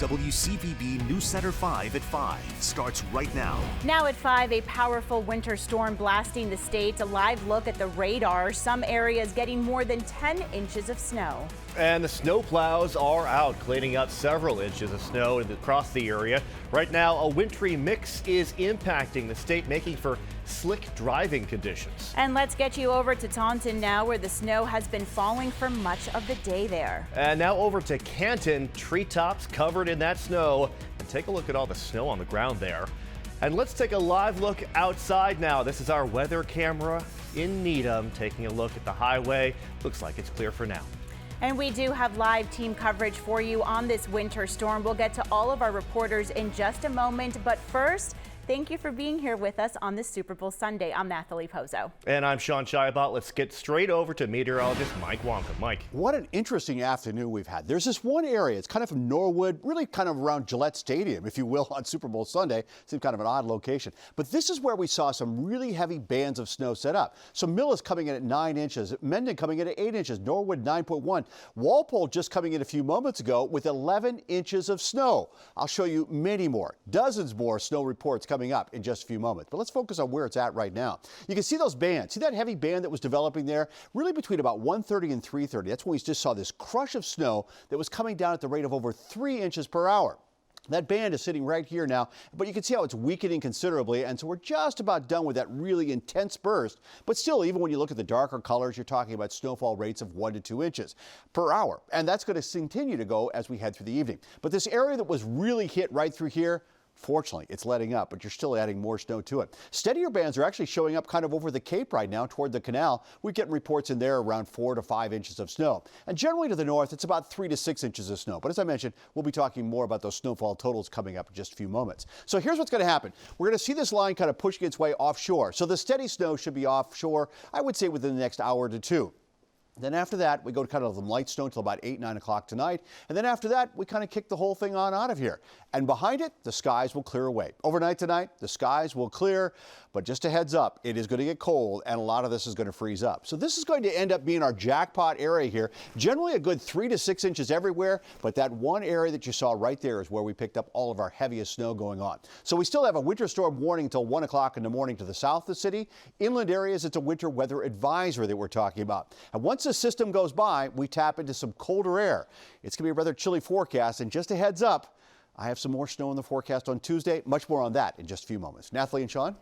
WCVB News Center 5 at 5 starts right now. Now at 5, a powerful winter storm blasting the state. A live look at the radar. Some areas getting more than 10 inches of snow. And the snow plows are out, cleaning up several inches of snow across the area. Right now, a wintry mix is impacting the state, making for slick driving conditions. And let's get you over to Taunton now, where the snow has been falling for much of the day there. And now over to Canton, treetops covered in that snow. And take a look at all the snow on the ground there. And let's take a live look outside now. This is our weather camera in Needham, taking a look at the highway. Looks like it's clear for now. And we do have live team coverage for you on this winter storm. We'll get to all of our reporters in just a moment. But first, thank you for being here with us on this Super Bowl Sunday. I'm Nathalie Pozo. And I'm Sean Scheibot. Let's get straight over to meteorologist Mike Wonka. Mike. What an interesting afternoon we've had. There's this one area, it's kind of from Norwood, really kind of around Gillette Stadium, if you will, on Super Bowl Sunday. Seems kind of an odd location. But this is where we saw some really heavy bands of snow set up. So Millis coming in at 9 inches, Mendon coming in at 8 inches, Norwood 9.1, Walpole just coming in a few moments ago with 11 inches of snow. I'll show you many more, dozens more snow reports coming up in just a few moments. But let's focus on where it's at right now. You can see those bands. See that heavy band that was developing there? Really between about 1:30 and 3:30. That's when we just saw this crush of snow that was coming down at the rate of over 3 inches per hour. That band is sitting right here now, but you can see how it's weakening considerably, and so we're just about done with that really intense burst. But still, even when you look at the darker colors, you're talking about snowfall rates of 1 to 2 inches per hour, and that's going to continue to go as we head through the evening. But this area that was really hit right through here, fortunately, it's letting up, but you're still adding more snow to it. Steadier bands are actually showing up kind of over the Cape right now toward the canal. We're getting reports in there around 4 to 5 inches of snow. And generally to the north, it's about 3 to 6 inches of snow. But as I mentioned, we'll be talking more about those snowfall totals coming up in just a few moments. So here's what's going to happen. We're going to see this line kind of pushing its way offshore. So the steady snow should be offshore, I would say, within the next hour to two. Then after that, we go to kind of the light snow until about 8, 9 o'clock tonight. And then after that, we kind of kick the whole thing on out of here. And behind it, the skies will clear away. Overnight tonight, the skies will clear. But just a heads up, it is going to get cold, and a lot of this is going to freeze up. So this is going to end up being our jackpot area here. Generally a good 3 to 6 inches everywhere, but that one area that you saw right there is where we picked up all of our heaviest snow going on. So we still have a winter storm warning until 1 o'clock in the morning to the south of the city. Inland areas, it's a winter weather advisory that we're talking about. And once the system goes by, we tap into some colder air. It's going to be a rather chilly forecast, and just a heads up, I have some more snow in the forecast on Tuesday. Much more on that in just a few moments. Nathalie and Sean?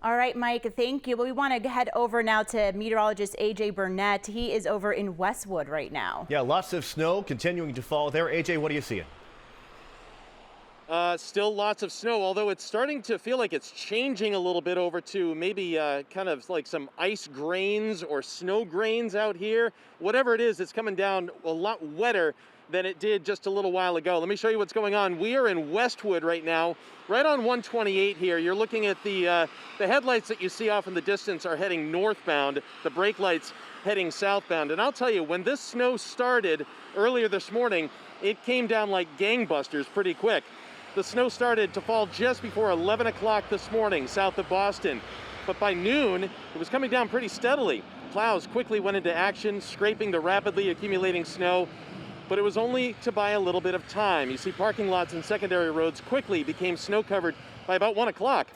All right, Mike, thank you. Well, we want to head over now to meteorologist AJ Burnett. He is over in Westwood right now. Yeah, lots of snow continuing to fall there. AJ, what are you seeing? Still lots of snow, although it's starting to feel like it's changing a little bit over to maybe kind of like some ice grains or snow grains out here. Whatever it is, it's coming down a lot wetter than it did just a little while ago. Let me show you what's going on. We are in Westwood right now, right on 128 here. You're looking at the headlights that you see off in the distance are heading northbound, the brake lights heading southbound. And I'll tell you, when this snow started earlier this morning, it came down like gangbusters pretty quick. The snow started to fall just before 11 o'clock this morning south of Boston. But by noon, it was coming down pretty steadily. Plows quickly went into action, scraping the rapidly accumulating snow. But it was only to buy a little bit of time. You see parking lots and secondary roads quickly became snow covered by about 1 o'clock.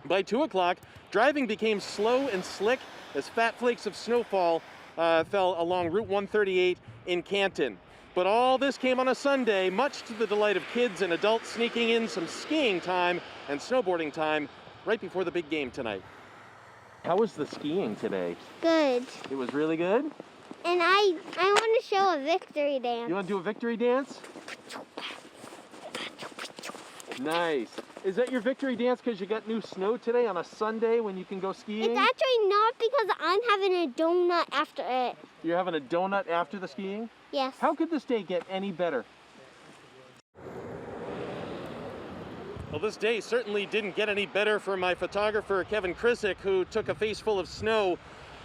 By 2 o'clock, driving became slow and slick as fat flakes of snowfall fell along Route 138 in Canton. But all this came on a Sunday, much to the delight of kids and adults, sneaking in some skiing time and snowboarding time right before the big game tonight. How was the skiing today? Good. It was really good? And I want to show a victory dance. You want to do a victory dance? Nice. Is that your victory dance because you got new snow today on a Sunday when you can go skiing? It's actually not because I'm having a donut after it. You're having a donut after the skiing? Yes. How could this day get any better? Well, this day certainly didn't get any better for my photographer, Kevin Krisick, who took a face full of snow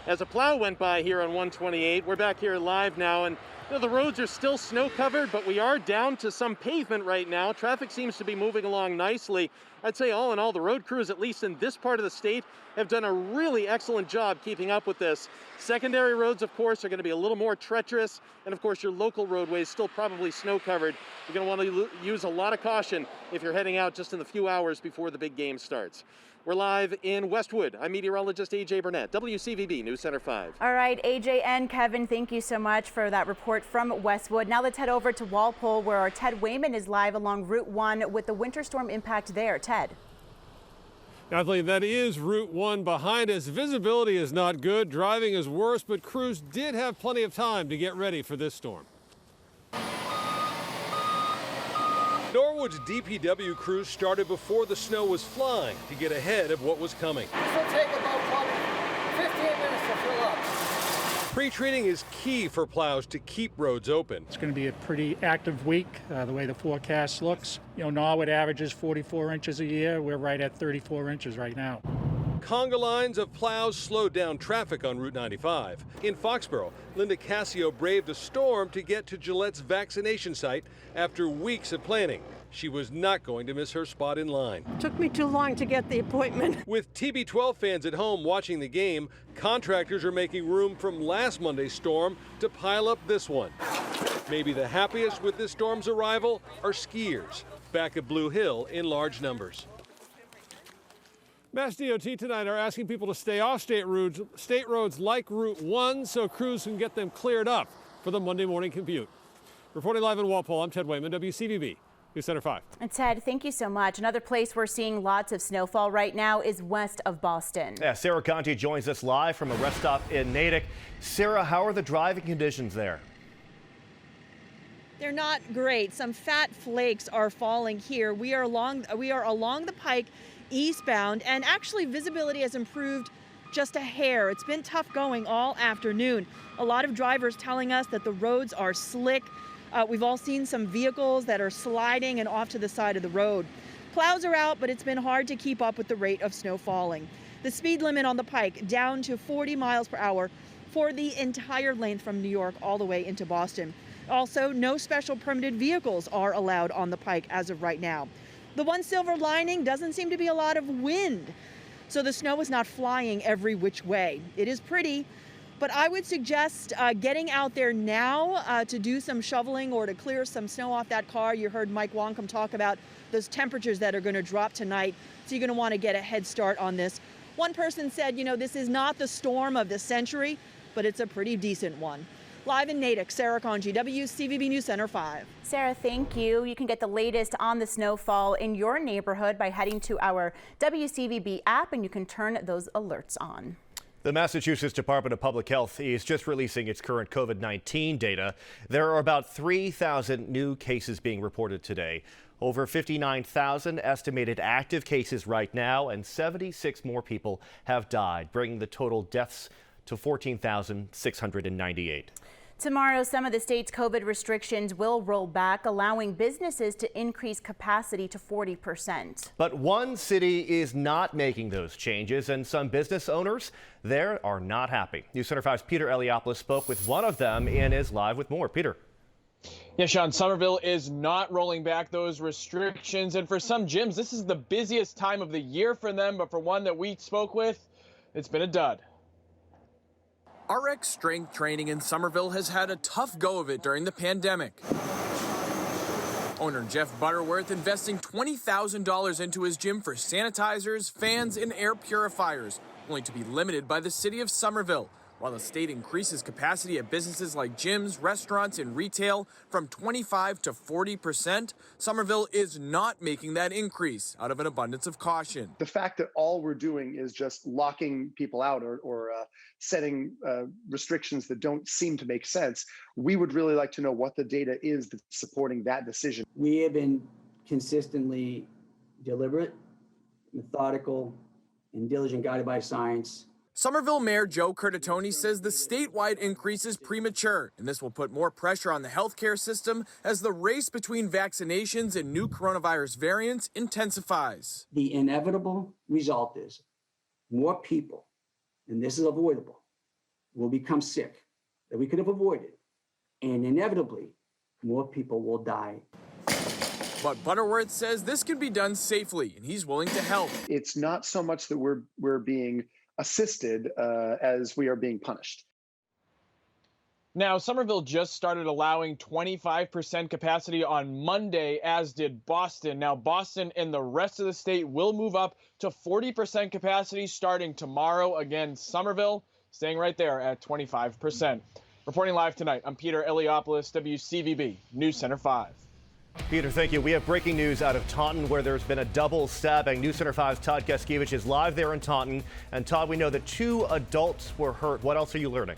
as a plow went by here on 128. We're back here live now, and The roads are still snow covered, but we are down to some pavement right now. Traffic seems to be moving along nicely. I'd say all in all, the road crews, at least in this part of the state, have done a really excellent job keeping up with this. Secondary roads, of course, are going to be a little more treacherous. And of course, your local roadways still probably snow covered. You're going to want to use a lot of caution if you're heading out just in the few hours before the big game starts. We're live in Westwood. I'm meteorologist AJ Burnett, WCVB News Center 5. All right, AJ and Kevin, thank you so much for that report from Westwood. Now let's head over to Walpole, where our Ted Wayman is live along Route 1 with the winter storm impact there. Ted. Natalie, that is Route 1 behind us. Visibility is not good. Driving is worse, but crews did have plenty of time to get ready for this storm. Norwood's DPW crews started before the snow was flying to get ahead of what was coming. This will take about probably 15 minutes to fill up. Pre-treating is key for plows to keep roads open. It's going to be a pretty active week, the way the forecast looks. Norwood averages 44 inches a year. We're right at 34 inches right now. Conga lines of plows slowed down traffic on Route 95. In Foxborough, Linda Cassio braved a storm to get to Gillette's vaccination site after weeks of planning. She was not going to miss her spot in line. Took me too long to get the appointment. With TB12 fans at home watching the game, contractors are making room from last Monday's storm to pile up this one. Maybe the happiest with this storm's arrival are skiers back at Blue Hill in large numbers. Mass DOT tonight are asking people to stay off state roads like Route 1 so crews can get them cleared up for the Monday morning commute. Reporting live in Walpole, I'm Ted Wayman, WCVB News Center 5. And Ted, thank you so much. Another place we're seeing lots of snowfall right now is west of Boston. Yeah, Sarah Conti joins us live from a rest stop in Natick. Sarah, how are the driving conditions there? They're not great. Some fat flakes are falling here. We are along the pike eastbound, and actually visibility has improved just a hair. It's been tough going all afternoon. A lot of drivers telling us that the roads are slick. We've all seen some vehicles that are sliding and off to the side of the road. Plows are out, but it's been hard to keep up with the rate of snow falling. The speed limit on the pike down to 40 miles per hour for the entire length from New York all the way into Boston. Also, no special permitted vehicles are allowed on the pike as of right now. The one silver lining, doesn't seem to be a lot of wind, so the snow is not flying every which way. It is pretty, but I would suggest getting out there now to do some shoveling or to clear some snow off that car. You heard Mike Woncomb talk about those temperatures that are going to drop tonight, so you're going to want to get a head start on this. One person said, this is not the storm of the century, but it's a pretty decent one. Live in Natick, Sarah Conji, WCVB News Center 5. Sarah, thank you. You can get the latest on the snowfall in your neighborhood by heading to our WCVB app, and you can turn those alerts on. The Massachusetts Department of Public Health is just releasing its current COVID-19 data. There are about 3,000 new cases being reported today. Over 59,000 estimated active cases right now, and 76 more people have died, bringing the total deaths to 14,698. Tomorrow, some of the state's COVID restrictions will roll back, allowing businesses to increase capacity to 40%. But one city is not making those changes, and some business owners there are not happy. News Center 5's Peter Eliopoulos spoke with one of them and is live with more. Peter. Yeah, Sean, Somerville is not rolling back those restrictions, and for some gyms, this is the busiest time of the year for them, but for one that we spoke with, it's been a dud. RX Strength Training in Somerville has had a tough go of it during the pandemic. Owner Jeff Butterworth investing $20,000 into his gym for sanitizers, fans, and air purifiers, only to be limited by the city of Somerville. While the state increases capacity at businesses like gyms, restaurants, and retail from 25 to 40%, Somerville is not making that increase out of an abundance of caution. The fact that all we're doing is just locking people out or setting restrictions that don't seem to make sense, we would really like to know what the data is that's supporting that decision. We have been consistently deliberate, methodical, and diligent, guided by science. Somerville Mayor Joe Curtatone says the statewide increase is premature, and this will put more pressure on the healthcare system as the race between vaccinations and new coronavirus variants intensifies. The inevitable result is more people, and this is avoidable, will become sick that we could have avoided, and inevitably, more people will die. But Butterworth says this can be done safely, and he's willing to help. It's not so much that we're being assisted as we are being punished. Now, Somerville just started allowing 25% capacity on Monday, as did Boston. Now, Boston and the rest of the state will move up to 40% capacity starting tomorrow. Again, Somerville staying right there at 25%. Reporting live tonight, I'm Peter Eliopoulos, WCVB News Center 5. Peter, thank you. We have breaking news out of Taunton where there's been a double stabbing. News Center 5's Todd Gaskiewicz is live there in Taunton. And Todd, we know that 2 adults were hurt. What else are you learning?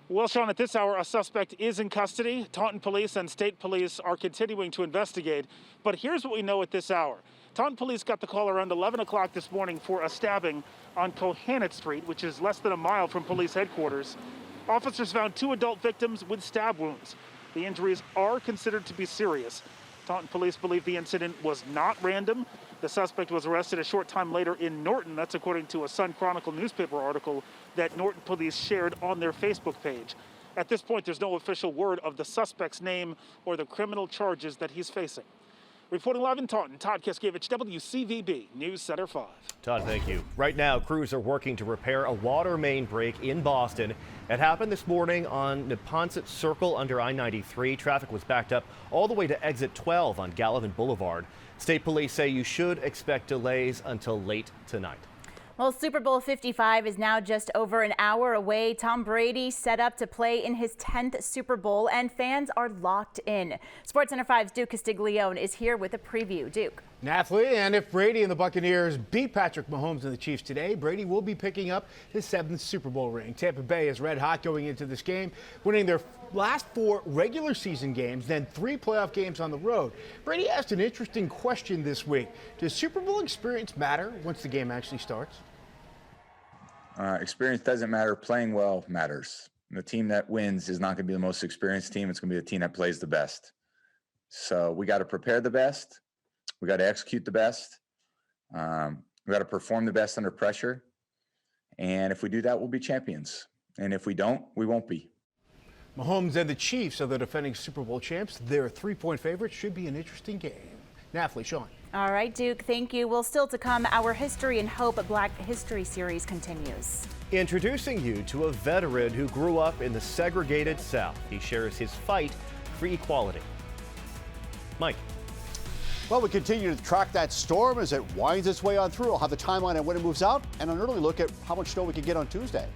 Well, Sean, at this hour, a suspect is in custody. Taunton police and state police are continuing to investigate. But here's what we know at this hour. Taunton police got the call around 11 o'clock this morning for a stabbing on Cohannet Street, which is less than a mile from police headquarters. Officers found 2 adult victims with stab wounds. The injuries are considered to be serious. Taunton police believe the incident was not random. The suspect was arrested a short time later in Norton. That's according to a Sun Chronicle newspaper article that Norton police shared on their Facebook page. At this point, there's no official word of the suspect's name or the criminal charges that he's facing. Reporting live in Taunton, Todd Gaskiewicz, WCVB News Center 5. Todd, thank you. Right now, crews are working to repair a water main break in Boston. It happened this morning on Neponset Circle under I-93. Traffic was backed up all the way to exit 12 on Gallivan Boulevard. State police say you should expect delays until late tonight. Well, Super Bowl 55 is now just over an hour away. Tom Brady set up to play in his 10th Super Bowl, and fans are locked in. SportsCenter 5's Duke Castiglione is here with a preview. Duke. Nathalie, and if Brady and the Buccaneers beat Patrick Mahomes and the Chiefs today, Brady will be picking up his 7th Super Bowl ring. Tampa Bay is red hot going into this game, winning their last 4 regular season games, then 3 playoff games on the road. Brady asked an interesting question this week. Does Super Bowl experience matter once the game actually starts? Experience doesn't matter. Playing well matters. The team that wins is not going to be the most experienced team. It's going to be the team that plays the best. So we got to prepare the best. We got to execute the best. We got to perform the best under pressure. And if we do that, we'll be champions. And if we don't, we won't be. Mahomes and the Chiefs are the defending Super Bowl champs. They're 3-point favorites. Should be an interesting game. Nathalie, Sean. All right, Duke, thank you. Well, still to come, our History and Hope Black History series continues. Introducing you to a veteran who grew up in the segregated South. He shares his fight for equality. Mike. Well, we continue to track that storm as it winds its way on through. I'll have the timeline on when it moves out and an early look at how much snow we could get on Tuesday.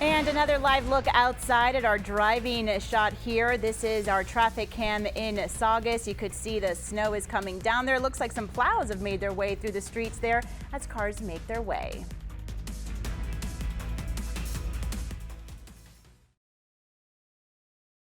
And another live look outside at our driving shot here. This is our traffic cam in Saugus. You could see the snow is coming down there. Looks like some plows have made their way through the streets there as cars make their way.